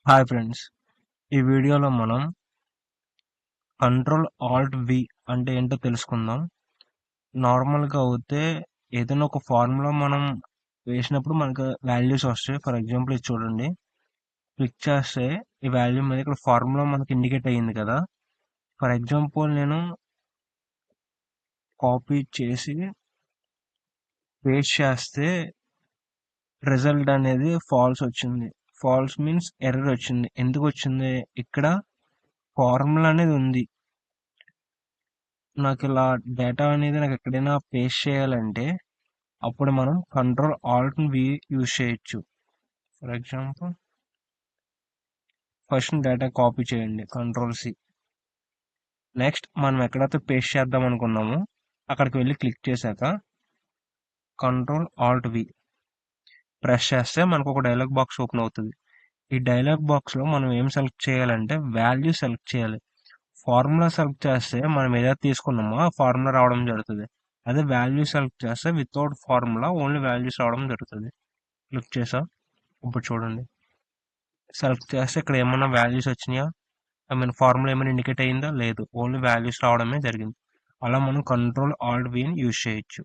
Hi friends, ఈ వీడియోలో మనం కంట్రోల్ ఆల్ట్ వి అంటే ఏంటో తెలుసుకుందాం. నార్మల్గా అయితే ఏదైనా ఒక ఫార్ములా మనం వేసినప్పుడు మనకు వాల్యూస్ వస్తాయి. ఫర్ ఎగ్జాంపుల్ ఇది చూడండి, క్లిక్ చేస్తే ఈ వాల్యూ మీద ఇక్కడ ఫార్ములా మనకి ఇండికేట్ అయ్యింది కదా. ఫర్ ఎగ్జాంపుల్ నేను కాపీ చేసి పేస్ట్ చేస్తే రిజల్ట్ అనేది ఫాల్స్ వచ్చింది. ఫాల్స్ మీన్స్ ఎర్రర్ వచ్చింది. ఎందుకు వచ్చింది? ఇక్కడ ఫార్ములా అనేది ఉంది. నాకు ఇలా డేటా అనేది నాకు ఎక్కడైనా పేస్ట్ చేయాలంటే అప్పుడు మనం కంట్రోల్ ఆల్ట్ వి యూజ్ చేయొచ్చు. For example first data copy చేయండి, కంట్రోల్ సి. నెక్స్ట్ మనం ఎక్కడైతే పేస్ట్ చేద్దాం అనుకున్నామో అక్కడికి వెళ్ళి క్లిక్ చేశాక కంట్రోల్ ఆల్ట్ వి ప్రెస్ చేస్తే మనకు ఒక డైలాగ్ బాక్స్ ఓపెన్ అవుతుంది. ఈ డైలాగ్ బాక్స్లో మనం ఏం సెలెక్ట్ చేయాలంటే వాల్యూ సెలెక్ట్ చేయాలి. ఫార్ములా సెలెక్ట్ చేస్తే మనం ఏదైతే తీసుకున్నామో ఆ ఫార్ములా రావడం జరుగుతుంది. అదే వాల్యూ సెలెక్ట్ చేస్తే వితౌట్ ఫార్ములా ఓన్లీ వాల్యూస్ రావడం జరుగుతుంది. క్లిక్ చేసా, ఇప్పుడు చూడండి, సెలెక్ట్ చేస్తే ఇక్కడ ఏమన్నా వాల్యూస్ వచ్చినాయా? ఫార్ములా ఏమైనా ఇండికేట్ అయ్యిందా? లేదు, ఓన్లీ వాల్యూస్ రావడమే జరిగింది. అలా మనం కంట్రోల్ ఆల్ట్ విని యూజ్ చేయొచ్చు.